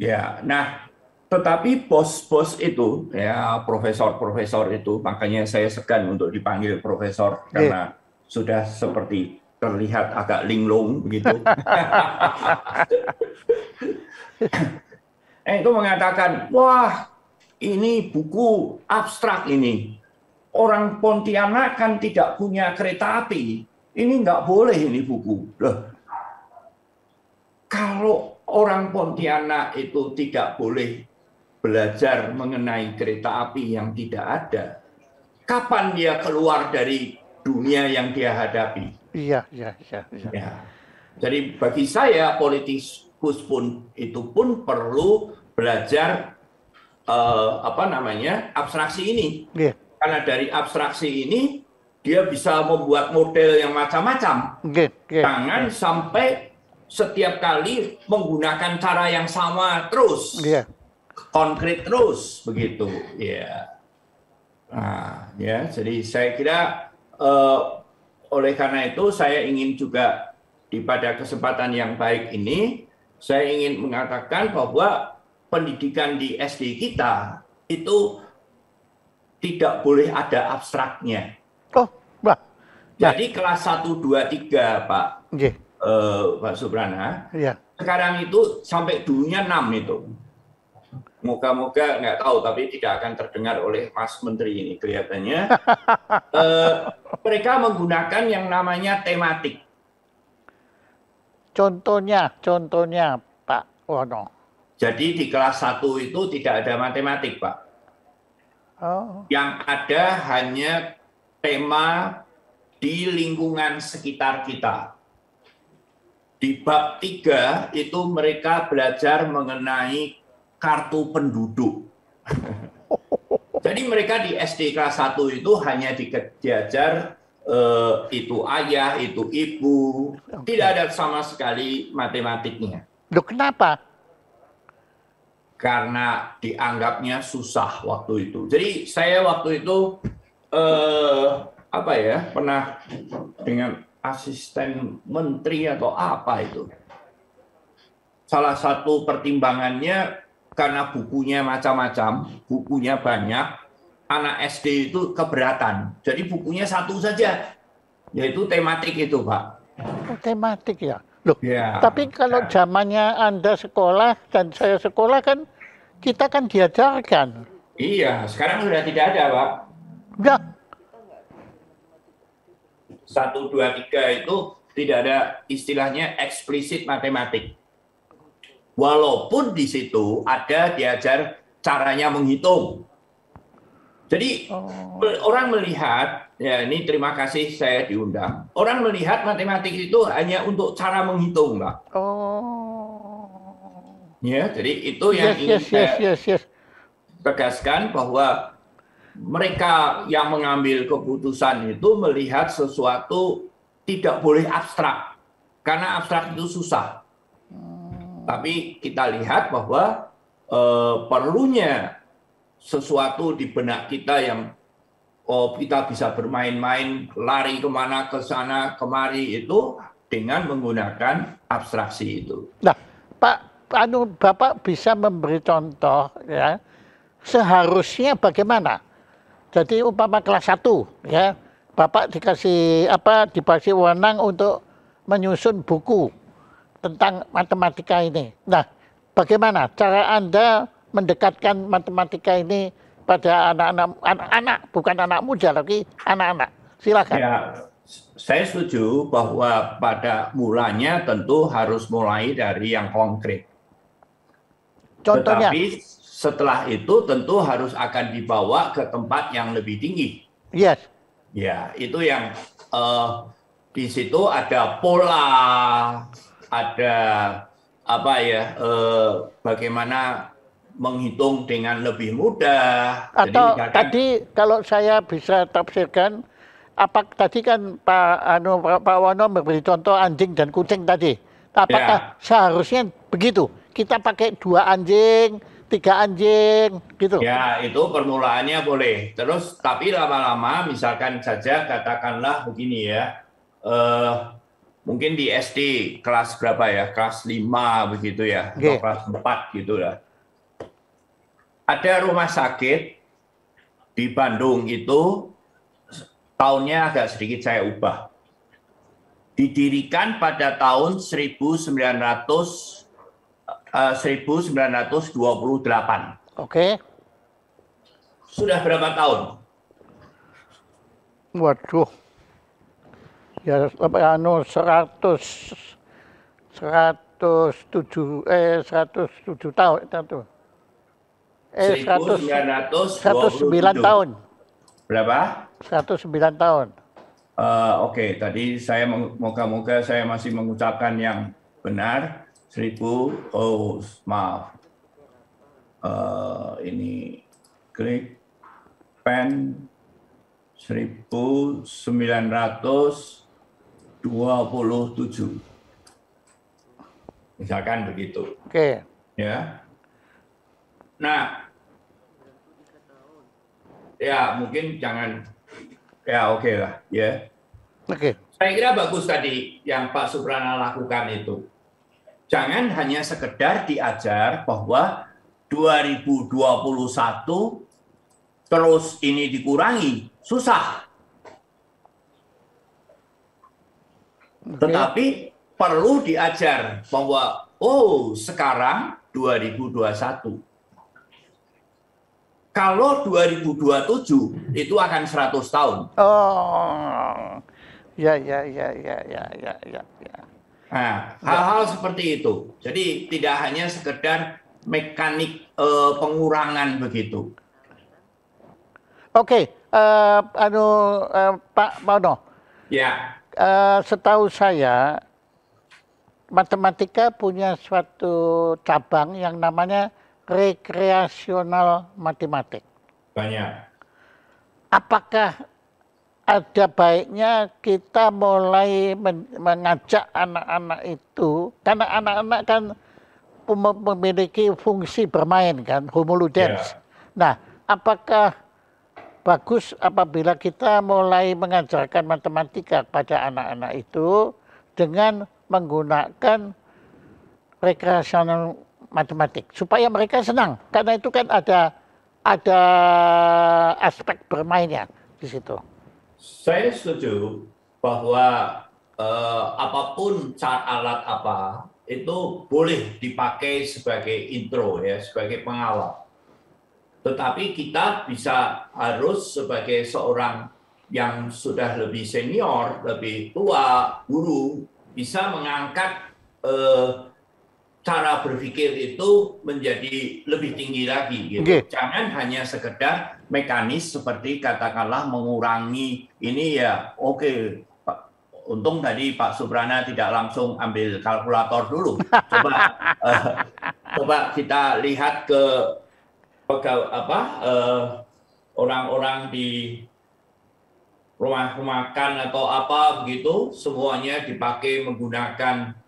Ya, nah tetapi bos-bos itu ya profesor-profesor itu, makanya saya segan untuk dipanggil profesor karena sudah seperti terlihat agak linglung begitu. Itu mengatakan, wah ini buku abstrak ini. Orang Pontianak kan tidak punya kereta api. Ini nggak boleh ini buku. Loh, kalau orang Pontianak itu tidak boleh belajar mengenai kereta api yang tidak ada, kapan dia keluar dari dunia yang dia hadapi? Iya. Ya. Jadi bagi saya politikus pun itu pun perlu belajar abstraksi ini. Yeah. Karena dari abstraksi ini dia bisa membuat model yang macam-macam. Jangan sampai setiap kali menggunakan cara yang sama terus, konkret terus begitu. Ya. Nah, ya. Jadi saya kira oleh karena itu saya ingin juga pada kesempatan yang baik ini saya ingin mengatakan bahwa pendidikan di SD kita itu tidak boleh ada abstraknya. Oh, bah. Jadi kelas 1, 2, 3, Pak, Pak Subrana, sekarang itu sampai dulunya 6 itu. Moga-moga nggak tahu, tapi tidak akan terdengar oleh Mas Menteri ini kelihatannya. Mereka menggunakan yang namanya tematik. Contohnya Pak Wono. Jadi di kelas 1 itu tidak ada matematik, Pak. Oh. Yang ada hanya tema di lingkungan sekitar kita. Di bab 3 itu mereka belajar mengenai kartu penduduk. Jadi mereka di SD kelas 1 itu hanya diajar itu ayah, itu ibu. Tidak ada sama sekali matematiknya. Loh, kenapa? Karena dianggapnya susah waktu itu. Jadi saya waktu itu pernah dengan asisten menteri atau apa itu. Salah satu pertimbangannya karena bukunya macam-macam, bukunya banyak, anak SD itu keberatan. Jadi bukunya satu saja, yaitu tematik itu, Pak. Oh, tematik ya. Loh, tapi kalau zamannya Anda sekolah dan saya sekolah kan kita kan diajarkan. Iya, sekarang sudah tidak ada, Pak. Enggak. 1, 2, 3 itu tidak ada istilahnya eksplisit matematik. walaupun di situ ada diajar caranya menghitung. Jadi orang melihat, ya ini terima kasih saya diundang. Orang melihat matematik itu hanya untuk cara menghitung, Pak. Ya, jadi itu yang ingin saya tegaskan bahwa mereka yang mengambil keputusan itu melihat sesuatu tidak boleh abstrak, karena abstrak itu susah. Tapi kita lihat bahwa perlunya sesuatu di benak kita yang kita bisa bermain-main, lari kemana, ke sana, kemari itu dengan menggunakan abstraksi itu. Nah, Bapak bisa memberi contoh ya, seharusnya bagaimana? Jadi umpama kelas 1 ya, Bapak dikasih wewenang untuk menyusun buku tentang matematika ini. Nah, bagaimana cara Anda mendekatkan matematika ini pada anak-anak, bukan anak muda lagi, anak-anak? Silakan. Ya, saya setuju bahwa pada mulanya tentu harus mulai dari yang konkret. Contohnya? Tetapi setelah itu tentu harus akan dibawa ke tempat yang lebih tinggi. Yes. Ya, itu yang di situ ada pola, ada bagaimana menghitung dengan lebih mudah. Atau jadi, tadi kalau saya bisa tafsirkan, tadi kan Pak Wono memberi contoh anjing dan kucing tadi. Apakah seharusnya begitu? Kita pakai 2 anjing, 3 anjing, gitu? Ya, itu permulaannya boleh. Terus, tapi lama-lama, misalkan saja katakanlah begini ya, mungkin di SD kelas berapa ya, kelas 5 begitu ya, atau kelas 4 gitu lah. Ada rumah sakit di Bandung itu, tahunnya agak sedikit saya ubah. Didirikan pada tahun 1928. Oke. Sudah berapa tahun? Waduh. Ya 107 tahun itu. 109 tahun. Berapa? 109 tahun. Oke, tadi saya moga-moga saya masih mengucapkan yang benar. 1000, maaf. Ini klik pen 1927. Misalkan begitu. Oke. Ya. Nah, ya mungkin jangan, ya oke lah, ya. Oke. Saya kira bagus tadi yang Pak Suprana lakukan itu. Jangan hanya sekedar diajar bahwa 2021 terus ini dikurangi, susah. Tetapi perlu diajar bahwa sekarang 2021. Kalau 2027 itu akan 100 tahun. Ya. Nah, hal-hal seperti itu. Jadi tidak hanya sekedar mekanik pengurangan begitu. Oke, Pak Wono. Ya. Setahu saya, matematika punya suatu cabang yang namanya rekreasional matematik. Banyak. Apakah ada baiknya kita mulai mengajak anak-anak itu, karena anak-anak kan memiliki fungsi bermain kan, homo ludens. Nah, apakah bagus apabila kita mulai mengajarkan matematika pada anak-anak itu dengan menggunakan rekreasional matematik supaya mereka senang, karena itu kan ada aspek bermainnya di situ. Saya setuju bahwa apapun alat apa itu boleh dipakai sebagai intro ya, sebagai pengawal. Tetapi kita harus sebagai seorang yang sudah lebih senior, lebih tua, guru, bisa mengangkat cara berpikir itu menjadi lebih tinggi lagi gitu. Oke. Jangan hanya sekedar mekanis seperti katakanlah mengurangi ini ya oke. Untung tadi Pak Suprana tidak langsung ambil kalkulator dulu. Coba kita lihat ke orang-orang di rumah makan atau apa begitu, semuanya dipakai menggunakan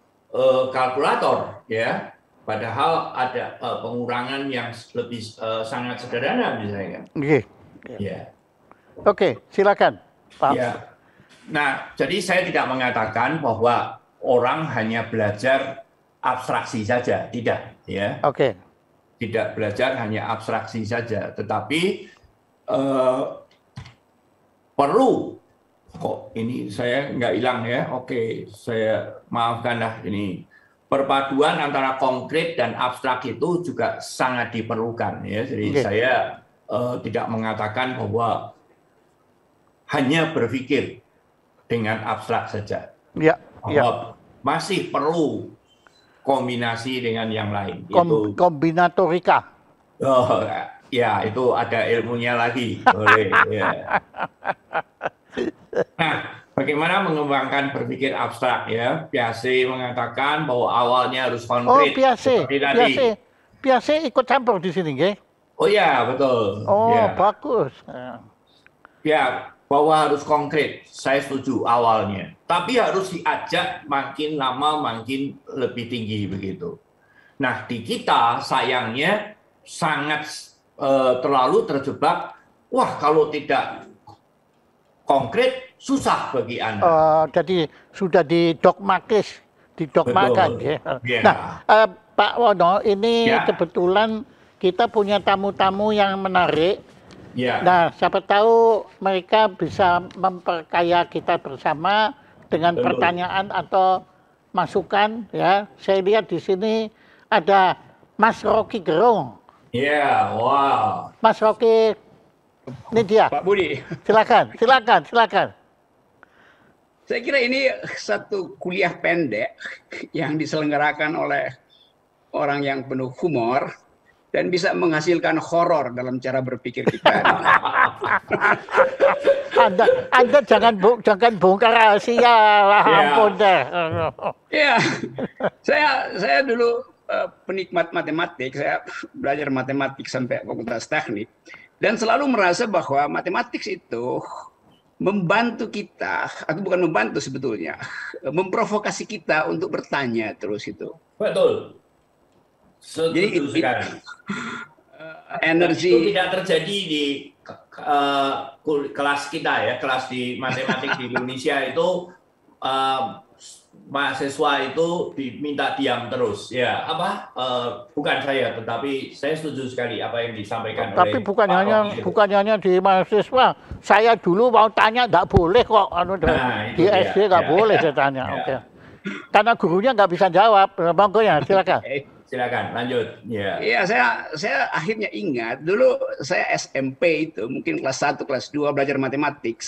kalkulator, ya. Padahal ada pengurangan yang lebih sangat sederhana misalnya. Oke. Ya. Oke, silakan, Pak. Ya. Nah, jadi saya tidak mengatakan bahwa orang hanya belajar abstraksi saja, tidak, ya. Oke. Tidak belajar hanya abstraksi saja, tetapi perlu. Kok ini saya nggak hilang ya? Oke, saya maafkanlah ini. Perpaduan antara konkret dan abstrak itu juga sangat diperlukan, ya. Jadi saya tidak mengatakan bahwa hanya berpikir dengan abstrak saja. Ya, bahwa masih perlu kombinasi dengan yang lain. Kombinatorika. Oh, ya, itu ada ilmunya lagi. Boleh, ya. Nah, bagaimana mengembangkan berpikir abstrak, ya? Piaget mengatakan bahwa awalnya harus konkret. Piaget ikut campur di sini, nggih? Oh ya, betul. Oh, ya. Bagus. Ya, bahwa harus konkret, saya setuju awalnya. Tapi harus diajak makin lama makin lebih tinggi begitu. Nah, di kita sayangnya sangat terlalu terjebak. Wah, kalau tidak konkret susah bagi anak. Jadi sudah didogmakan. Ya. Yeah. Nah, Pak Wono, ini kebetulan kita punya tamu-tamu yang menarik. Ya. Nah, siapa tahu mereka bisa memperkaya kita bersama dengan pertanyaan atau masukan. Ya, saya lihat di sini ada Mas Rocky Gerung. Ya, wow. Mas Rocky, ini dia. Pak Budi. Silakan. Saya kira ini satu kuliah pendek yang diselenggarakan oleh orang yang penuh humor dan bisa menghasilkan horor dalam cara berpikir kita. Anda jangan bongkar rahasia lah, ampun deh. Ya, saya dulu penikmat matematik, saya belajar matematik sampai fakultas teknik, dan selalu merasa bahwa matematik itu membantu kita, atau bukan membantu sebetulnya, memprovokasi kita untuk bertanya terus itu. Betul. Jadi energi itu tidak terjadi di kelas kita ya, kelas di matematik di Indonesia itu mahasiswa itu diminta diam terus ya. Bukan saya, tetapi saya setuju sekali apa yang disampaikan tapi oleh bukan hanya di mahasiswa, saya dulu mau tanya nggak boleh kok, di SD nggak boleh saya tanya. Oke. Karena gurunya nggak bisa jawab. Monggo ya, silakan. Silakan lanjut. Iya, saya akhirnya ingat dulu saya SMP itu mungkin kelas 1, kelas 2 belajar matematik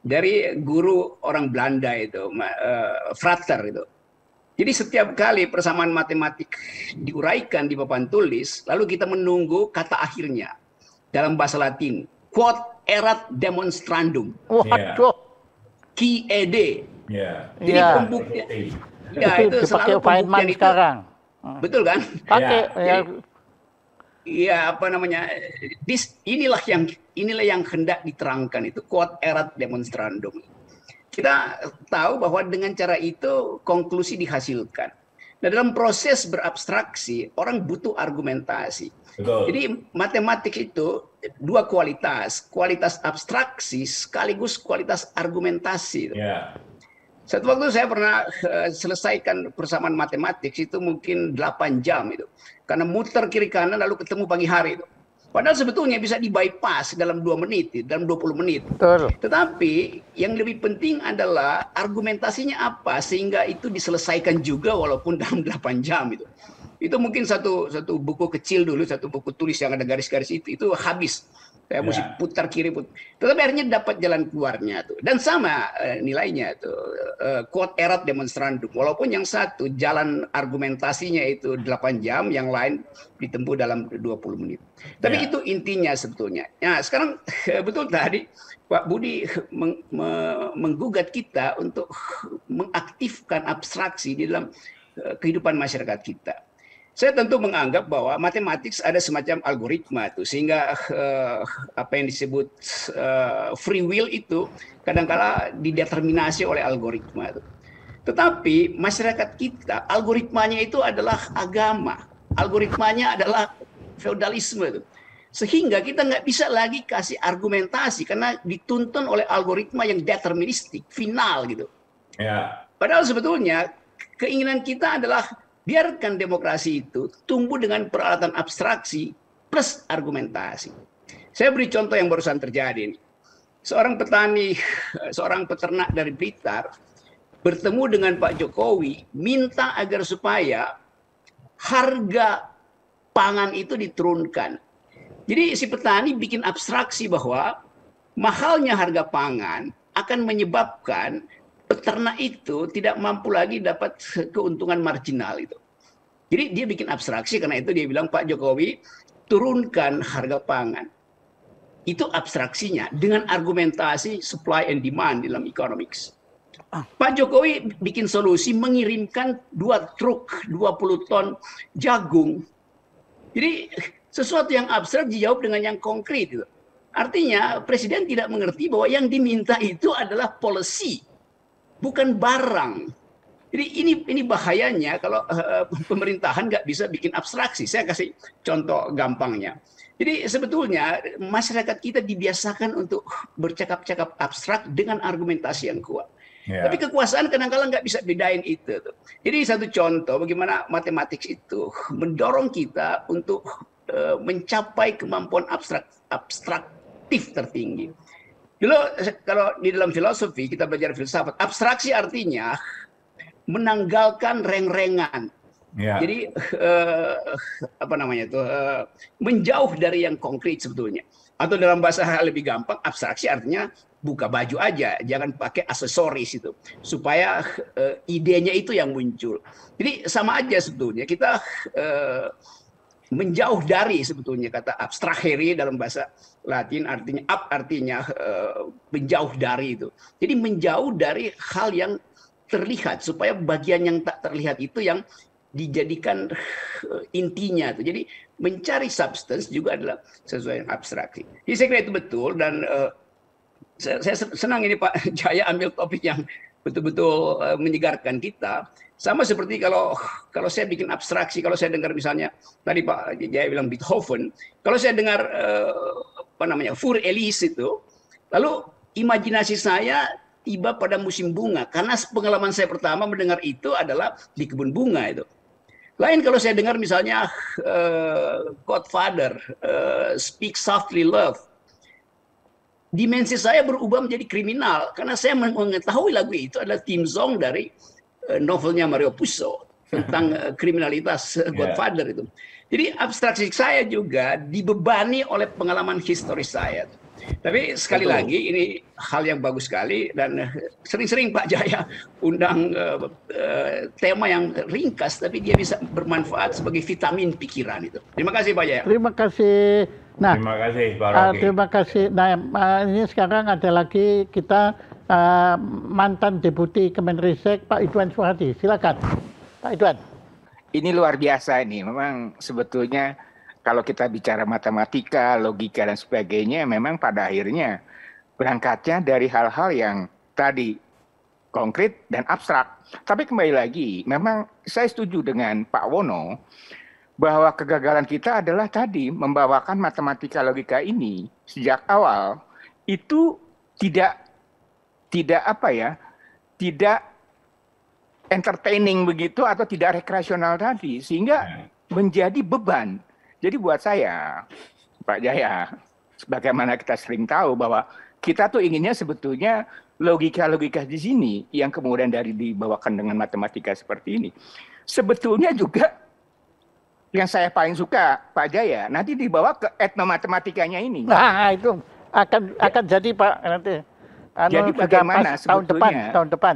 dari guru orang Belanda itu, Frater itu. Jadi setiap kali persamaan matematik diuraikan di papan tulis, lalu kita menunggu kata akhirnya dalam bahasa Latin, quod erat demonstrandum. Waduh. QED. Jadi pembuktian. Ya, itu selalu pembuktian itu. Sekarang. Betul kan? Pakai iya, apa namanya? Inilah yang hendak diterangkan itu quod erat demonstrandum. Kita tahu bahwa dengan cara itu konklusi dihasilkan. Nah, dalam proses berabstraksi orang butuh argumentasi. Betul. Jadi matematik itu dua kualitas abstraksi sekaligus kualitas argumentasi. Satu waktu saya pernah selesaikan persamaan matematik itu mungkin 8 jam itu. Karena muter kiri kanan lalu ketemu pagi hari itu. Padahal sebetulnya bisa di-bypass dalam 2 menit, dalam 20 menit. Betul. Tetapi yang lebih penting adalah argumentasinya apa sehingga itu diselesaikan juga walaupun dalam 8 jam itu. Itu mungkin satu buku kecil dulu, satu buku tulis yang ada garis-garis itu habis Saya mesti putar kiri, tetapi akhirnya dapat jalan keluarnya tuh. Dan sama nilainya tuh, quod erat demonstrandum. Walaupun yang satu jalan argumentasinya itu 8 jam, yang lain ditempuh dalam 20 menit. Tapi itu intinya sebetulnya. Nah, sekarang betul tadi Pak Budi menggugat kita untuk mengaktifkan abstraksi di dalam kehidupan masyarakat kita. Saya tentu menganggap bahwa matematik ada semacam algoritma itu, sehingga apa yang disebut free will itu kadang-kala dideterminasi oleh algoritma itu. Tetapi masyarakat kita, algoritmanya itu adalah agama, algoritmanya adalah feodalisme itu. Sehingga kita nggak bisa lagi kasih argumentasi karena dituntun oleh algoritma yang deterministik, final gitu. Padahal sebetulnya keinginan kita adalah biarkan demokrasi itu tumbuh dengan peralatan abstraksi plus argumentasi. Saya beri contoh yang barusan terjadi. Seorang petani, seorang peternak dari Blitar bertemu dengan Pak Jokowi, minta agar supaya harga pangan itu diturunkan. Jadi si petani bikin abstraksi bahwa mahalnya harga pangan akan menyebabkan peternak itu tidak mampu lagi dapat keuntungan marginal itu. Jadi dia bikin abstraksi, karena itu dia bilang, Pak Jokowi turunkan harga pangan. Itu abstraksinya dengan argumentasi supply and demand dalam economics. Pak Jokowi bikin solusi mengirimkan 2 truk 20 ton jagung. Jadi sesuatu yang abstrak dijawab dengan yang konkret. Gitu. Artinya Presiden tidak mengerti bahwa yang diminta itu adalah policy, bukan barang. Jadi ini bahayanya kalau pemerintahan nggak bisa bikin abstraksi. Saya kasih contoh gampangnya. Jadi sebetulnya masyarakat kita dibiasakan untuk bercakap-cakap abstrak dengan argumentasi yang kuat. Tapi kekuasaan kadang-kadang nggak bisa bedain itu. Jadi satu contoh bagaimana matematik itu mendorong kita untuk mencapai kemampuan abstraktif tertinggi. Dulu kalau di dalam filosofi kita belajar filsafat, abstraksi artinya menanggalkan reng-rengan. Jadi apa namanya itu menjauh dari yang konkret sebetulnya. Atau dalam bahasa lebih gampang, abstraksi artinya buka baju aja, jangan pakai aksesoris itu, supaya idenya itu yang muncul. Jadi sama aja sebetulnya kita menjauh dari sebetulnya kata abstrahere dalam bahasa Latin artinya artinya menjauh dari itu. Jadi menjauh dari hal yang terlihat supaya bagian yang tak terlihat itu yang dijadikan intinya tuh. Jadi mencari substance juga adalah sesuatu yang abstraksi. Jadi saya kira itu betul, dan saya senang ini Pak Jaya ambil topik yang betul-betul menyegarkan kita. Sama seperti kalau saya bikin abstraksi, kalau saya dengar misalnya tadi Pak Jaya bilang Beethoven, kalau saya dengar apa namanya Für Elise itu, lalu imajinasi saya tiba pada musim bunga, karena pengalaman saya pertama mendengar itu adalah di kebun bunga itu. Lain kalau saya dengar misalnya Godfather, Speak Softly Love, dimensi saya berubah menjadi kriminal karena saya mengetahui lagu itu adalah theme song dari novelnya Mario Puzo tentang kriminalitas Godfather itu. Jadi abstraksi saya juga dibebani oleh pengalaman historis saya. Tapi sekali lagi ini hal yang bagus sekali, dan sering-sering Pak Jaya undang tema yang ringkas tapi dia bisa bermanfaat sebagai vitamin pikiran itu. Terima kasih Pak Jaya. Terima kasih. Nah, terima kasih Pak Rocky. Terima kasih. Nah, ini sekarang ada lagi kita mantan Deputi Kemenristek Pak Idwan Suhardi. Silakan Pak Idwan. Ini luar biasa ini. Memang sebetulnya kalau kita bicara matematika, logika dan sebagainya, memang pada akhirnya berangkatnya dari hal-hal yang tadi konkret dan abstrak. Tapi kembali lagi, memang saya setuju dengan Pak Wono bahwa kegagalan kita adalah tadi membawakan matematika logika ini sejak awal itu tidak entertaining begitu atau tidak rekreasional tadi, sehingga menjadi beban. Jadi buat saya, Pak Jaya, sebagaimana kita sering tahu bahwa kita tuh inginnya sebetulnya logika-logika di sini yang kemudian dari dibawakan dengan matematika seperti ini, sebetulnya juga yang saya paling suka Pak Jaya nanti dibawa ke etnomatematikanya ini. Nah, itu akan jadi Pak nanti. Jadi bagaimana sebetulnya tahun depan.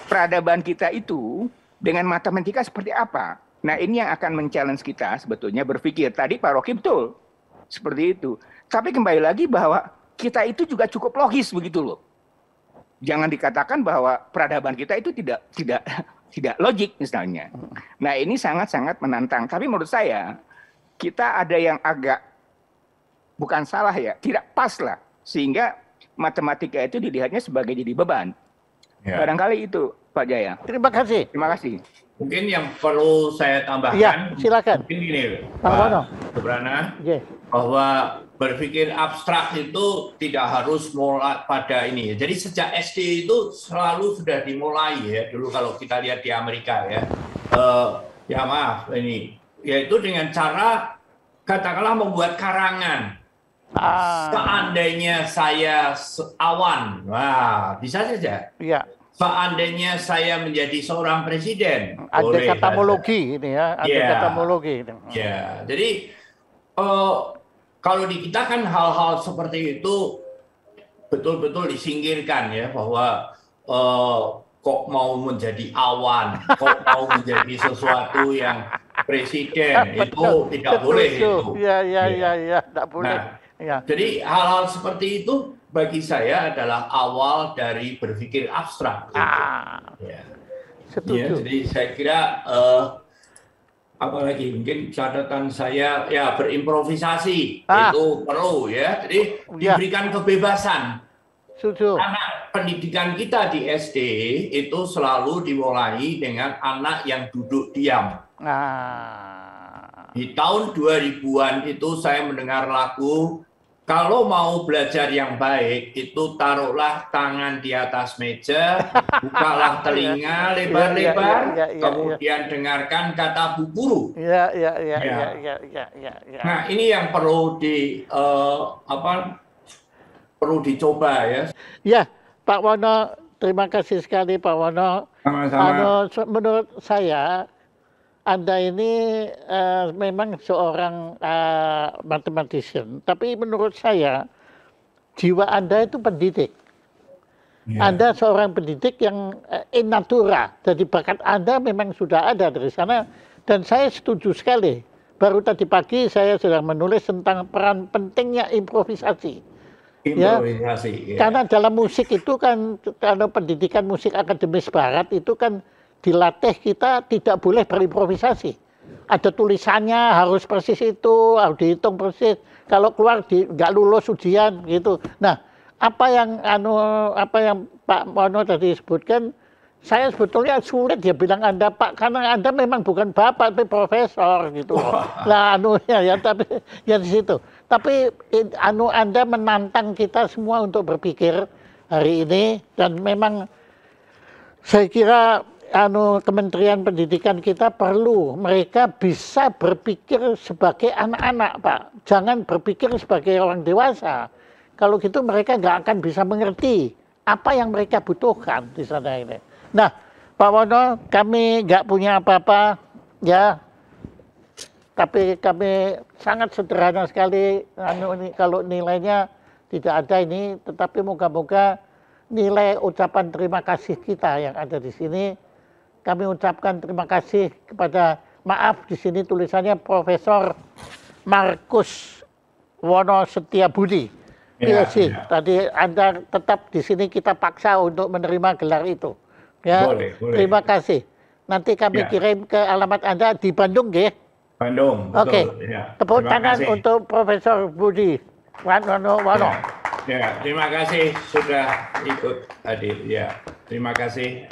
peradaban kita itu dengan matematika seperti apa? Nah, ini yang akan men-challenge kita sebetulnya berpikir. Tadi Pak Rocky betul seperti itu. Tapi kembali lagi bahwa kita itu juga cukup logis begitu loh. Jangan dikatakan bahwa peradaban kita itu tidak logik misalnya. Nah, ini sangat-sangat menantang. Tapi menurut saya kita ada yang agak bukan salah ya, tidak pas lah. Sehingga matematika itu dilihatnya sebagai jadi beban. Ya. Barangkali itu Pak Jaya. Terima kasih. Terima kasih. Mungkin yang perlu saya tambahkan, Ya, silakan. mungkin gini, Pak Wono. Subrana, Oke. bahwa berpikir abstrak itu tidak harus mulai pada ini. Jadi sejak SD itu selalu sudah dimulai ya. Dulu kalau kita lihat di Amerika ya, ya maaf ini, yaitu dengan cara katakanlah membuat karangan. Seandainya saya awan, wah bisa saja. Iya. Seandainya saya menjadi seorang presiden, Ada boleh katamologi ini ya, ada Ya. katamologi. Ya, jadi kalau di kita kan hal-hal seperti itu betul-betul disingkirkan ya, bahwa kok mau menjadi awan, kok mau menjadi sesuatu yang presiden, itu tidak boleh itu. Ya, tidak boleh. Nah, Ya. jadi hal-hal seperti itu bagi saya adalah awal dari berpikir abstrak. Ya. Setuju. Ya, jadi saya kira apalagi mungkin catatan saya ya berimprovisasi itu perlu ya. Jadi diberikan kebebasan. Setuju. Anak pendidikan kita di SD itu selalu dimulai dengan anak yang duduk diam. Di tahun 2000-an itu saya mendengar lagu, kalau mau belajar yang baik itu taruhlah tangan di atas meja, bukalah telinga lebar-lebar, kemudian dengarkan kata bu guru. Ya. Nah, ini yang perlu perlu dicoba ya. Ya, Pak Wono, terima kasih sekali Pak Wono. Sama-sama. Menurut saya Anda ini memang seorang mathematician, tapi menurut saya jiwa Anda itu pendidik. Yeah. Anda seorang pendidik yang in natura, jadi bakat Anda memang sudah ada dari sana, dan saya setuju sekali. Baru tadi pagi saya sedang menulis tentang peran pentingnya improvisasi. Improvisasi. Ya. Karena dalam musik itu kan, kalau pendidikan musik akademis barat itu kan dilatih kita tidak boleh berimprovisasi. Ada tulisannya harus persis itu, harus dihitung persis. Kalau keluar nggak lulus ujian gitu. Nah, apa yang Pak Wono tadi sebutkan, saya sebetulnya sulit ya bilang Anda Pak, karena Anda memang bukan bapak tapi profesor gitu. Nah, tapi ya di situ. Tapi Anda menantang kita semua untuk berpikir hari ini, dan memang saya kira Kementerian Pendidikan kita perlu mereka bisa berpikir sebagai anak-anak, Pak. Jangan berpikir sebagai orang dewasa. Kalau gitu mereka nggak akan bisa mengerti apa yang mereka butuhkan di sana ini. Nah, Pak Wono, kami nggak punya apa-apa, ya. Tapi kami sangat sederhana sekali. Kalau nilainya tidak ada ini, tetapi moga-moga nilai ucapan terima kasih kita yang ada di sini. Kami ucapkan terima kasih kepada, maaf di sini tulisannya Profesor Markus Wono Setiabudi. PhD. Tadi Anda tetap di sini kita paksa untuk menerima gelar itu. Ya, boleh. Terima kasih. Nanti kami kirim ke alamat Anda di Bandung, ya. Bandung. Oke. Ya. Tepuk tangan untuk Profesor Budi Wono. Ya, terima kasih sudah ikut hadir. Ya, terima kasih.